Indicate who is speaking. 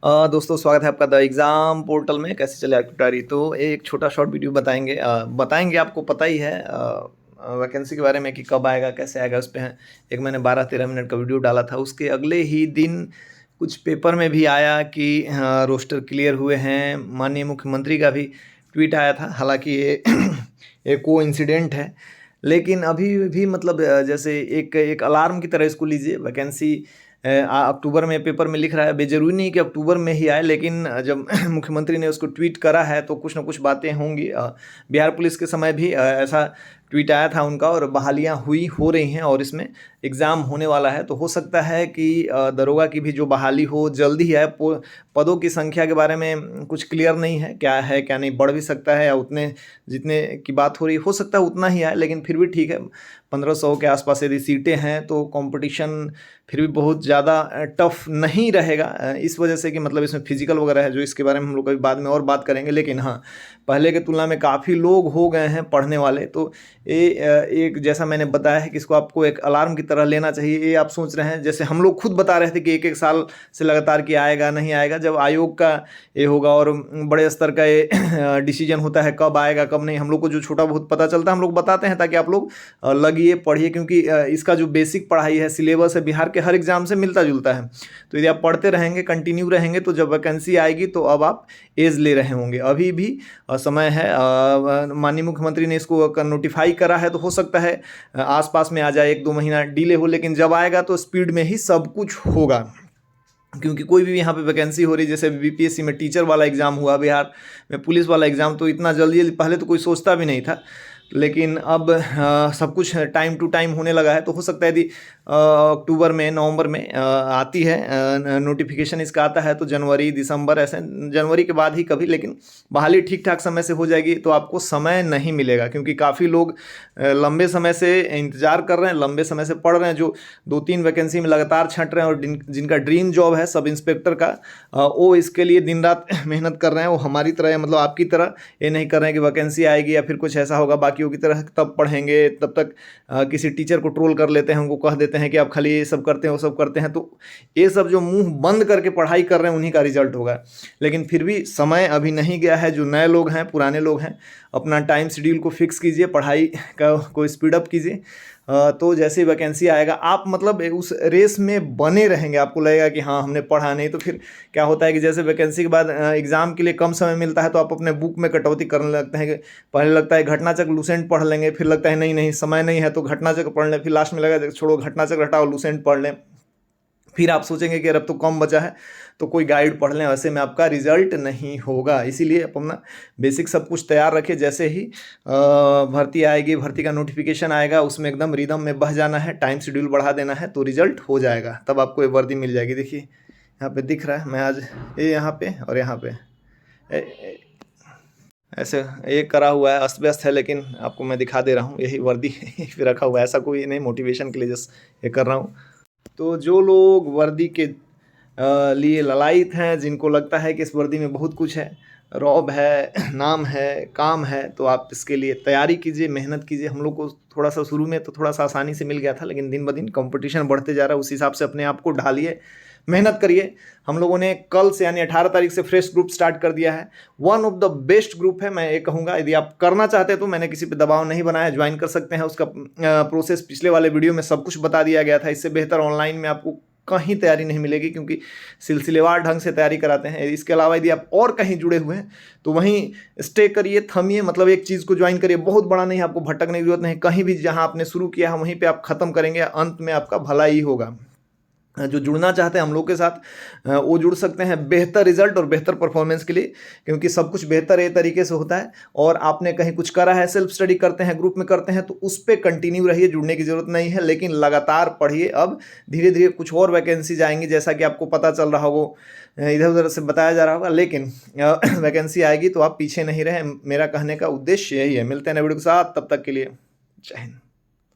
Speaker 1: दोस्तों स्वागत है आपका द एग्ज़ाम पोर्टल में। कैसे चले आपकी तैयारी? तो एक छोटा शॉर्ट वीडियो बताएंगे आपको पता ही है वैकेंसी के बारे में कि कब आएगा कैसे आएगा। उस पर एक मैंने 12-13 मिनट का वीडियो डाला था। उसके अगले ही दिन कुछ पेपर में भी आया कि रोस्टर क्लियर हुए हैं। माननीय मुख्यमंत्री का भी ट्वीट आया था। हालांकि ये एक को इंसिडेंट है, लेकिन अभी भी मतलब जैसे एक एक अलार्म की तरह इसको लीजिए। वैकेंसी अक्टूबर में पेपर में लिख रहा है, बेजरूरी नहीं कि अक्टूबर में ही आए, लेकिन जब मुख्यमंत्री ने उसको ट्वीट करा है तो कुछ ना कुछ बातें होंगी। बिहार पुलिस के समय भी ऐसा ट्वीट आया था उनका, और बहालियां हो रही हैं और इसमें एग्ज़ाम होने वाला है। तो हो सकता है कि दरोगा की भी जो बहाली हो जल्दी ही आए। पदों की संख्या के बारे में कुछ क्लियर नहीं है क्या नहीं, बढ़ भी सकता है या उतने जितने की बात हो रही हो सकता है उतना ही आए, लेकिन फिर भी ठीक है। 1500 के आसपास यदि सीटें हैं तो कंपटीशन फिर भी बहुत ज़्यादा टफ नहीं रहेगा, इस वजह से कि मतलब इसमें फिजिकल वगैरह है जो इसके बारे में हम लोग कभी बाद में और बात करेंगे। लेकिन हाँ, पहले के तुलना में काफ़ी लोग हो गए हैं पढ़ने वाले। तो ये एक जैसा मैंने बताया है कि इसको आपको एक अलार्म की तरह लेना चाहिए। ये आप सोच रहे हैं, जैसे हम लोग खुद बता रहे थे कि एक एक साल से लगातार कि आएगा नहीं आएगा, जब आयोग का ये होगा और बड़े स्तर का ये डिसीजन होता है कब आएगा कब नहीं, हम लोग को जो छोटा बहुत पता चलता है हम लोग बताते हैं ताकि आप लोग लगिए पढ़िए। क्योंकि इसका जो बेसिक पढ़ाई है, सिलेबस है, बिहार के हर एग्जाम से मिलता जुलता है। तो यदि आप पढ़ते रहेंगे, कंटिन्यू रहेंगे, तो जब वैकेंसी आएगी तो अब आप एज ले रहे होंगे। अभी भी समय है। माननीय मुख्यमंत्री ने इसको नोटिफाई करा है, तो हो सकता है आसपास में आ जाए, 1-2 महीना डिले हो, लेकिन जब आएगा तो स्पीड में ही सब कुछ होगा। क्योंकि कोई भी यहाँ पे वैकेंसी हो रही, जैसे बीपीएससी में टीचर वाला एग्ज़ाम हुआ, बिहार में पुलिस वाला एग्ज़ाम, तो इतना जल्दी पहले तो कोई सोचता भी नहीं था, लेकिन अब सब कुछ टाइम टू टाइम होने लगा है। तो हो सकता है यदि अक्टूबर में नवंबर में आती है नोटिफिकेशन इसका आता है, तो जनवरी दिसंबर ऐसे, जनवरी के बाद ही कभी, लेकिन बहाली ठीक ठाक समय से हो जाएगी। तो आपको समय नहीं मिलेगा, क्योंकि काफ़ी लोग लंबे समय से इंतजार कर रहे हैं, लंबे समय से पढ़ रहे हैं, जो 2-3 वैकेंसी में लगातार छंट रहे हैं, और जिनका ड्रीम जॉब है सब इंस्पेक्टर का, वो इसके लिए दिन रात मेहनत कर रहे हैं। वो हमारी तरह, मतलब आपकी तरह ये नहीं कर रहे हैं कि वैकेंसी आएगी या फिर कुछ ऐसा होगा बाकियों की तरह तब पढ़ेंगे, तब तक किसी टीचर को ट्रोल कर लेते हैं, उनको कह देते हैं कि आप खाली ये सब करते हैं वो सब करते हैं। तो ये सब जो मुंह बंद करके पढ़ाई कर रहे हैं उन्हीं का रिजल्ट होगा। लेकिन फिर भी समय अभी नहीं गया है। जो नए लोग हैं, पुराने लोग हैं, अपना टाइम शेड्यूल को फिक्स कीजिए, पढ़ाई को स्पीड अप कीजिए। तो जैसे ही वैकेंसी आएगा आप मतलब उस रेस में बने रहेंगे। आपको लगेगा कि हाँ हमने पढ़ा नहीं। तो फिर क्या होता है कि जैसे वैकेंसी के बाद एग्ज़ाम के लिए कम समय मिलता है, तो आप अपने बुक में कटौती करने लगते हैं। कि पहले लगता है घटनाचक्र लूसेंट पढ़ लेंगे, फिर लगता है नहीं नहीं समय नहीं है तो घटनाचक्र पढ़ लें, फिर लास्ट में लगा छोड़ो घटनाचक्र हटाओ लूसेंट पढ़ लें। फिर आप सोचेंगे कि अब तो कम बचा है तो कोई गाइड पढ़ लें, वैसे में आपका रिजल्ट नहीं होगा। इसीलिए अपना बेसिक सब कुछ तैयार रखें। जैसे ही भर्ती आएगी, भर्ती का नोटिफिकेशन आएगा, उसमें एकदम रिदम में बह जाना है, टाइम शेड्यूल बढ़ा देना है, तो रिजल्ट हो जाएगा। तब आपको ये वर्दी मिल जाएगी। देखिए यहाँ पे दिख रहा है, मैं आज ये यहाँ पे और यहाँ पे ऐसे ये करा हुआ है, अस्त व्यस्त है, लेकिन आपको मैं दिखा दे रहा हूँ। यही वर्दी फिर रखा हुआ है, ऐसा कोई नहीं, मोटिवेशन के लिए जस्ट ये कर रहा हूँ। तो जो लोग वर्दी के लिए ललायत हैं, जिनको लगता है कि इस वर्दी में बहुत कुछ है, रौब है, नाम है, काम है, तो आप इसके लिए तैयारी कीजिए, मेहनत कीजिए। हम लोग को थोड़ा सा शुरू में तो थोड़ा सा आसानी से मिल गया था, लेकिन दिन ब दिन कंपटीशन बढ़ते जा रहा है। उस हिसाब से अपने आप को ढालिए, मेहनत करिए। हम लोगों ने कल से यानी 18 तारीख से फ्रेश ग्रुप स्टार्ट कर दिया है। One of the best group है, मैं ये कहूँगा। यदि आप करना चाहते हैं तो मैंने किसी पे दबाव नहीं बनाया, ज्वाइन कर सकते हैं। उसका प्रोसेस पिछले वाले वीडियो में सब कुछ बता दिया गया था। इससे बेहतर ऑनलाइन में आपको कहीं तैयारी नहीं मिलेगी, क्योंकि सिलसिलेवार ढंग से तैयारी कराते हैं। इसके अलावा यदि आप और कहीं जुड़े हुए हैं तो वहीं स्टे करिए, थमिए, मतलब एक चीज़ को ज्वाइन करिए। बहुत बड़ा नहीं, आपको भटकने की जरूरत नहीं। कहीं भी जहां आपने शुरू किया है वहीं पे आप खत्म करेंगे, अंत में आपका भला ही होगा। जो जुड़ना चाहते हैं हम लोग के साथ, वो जुड़ सकते हैं बेहतर रिजल्ट और बेहतर परफॉर्मेंस के लिए, क्योंकि सब कुछ बेहतर ये तरीके से होता है। और आपने कहीं कुछ करा है, सेल्फ स्टडी करते हैं, ग्रुप में करते हैं, तो उस पर कंटिन्यू रहिए, जुड़ने की जरूरत नहीं है, लेकिन लगातार पढ़िए। अब धीरे धीरे कुछ और वैकेंसीज आएंगी, जैसा कि आपको पता चल रहा होगा, इधर उधर से बताया जा रहा होगा, लेकिन वैकेंसी आएगी तो आप पीछे नहीं रहें। मेरा कहने का उद्देश्य यही है। मिलते हैं नए वीडियो के साथ, तब तक के लिए जय हिंद।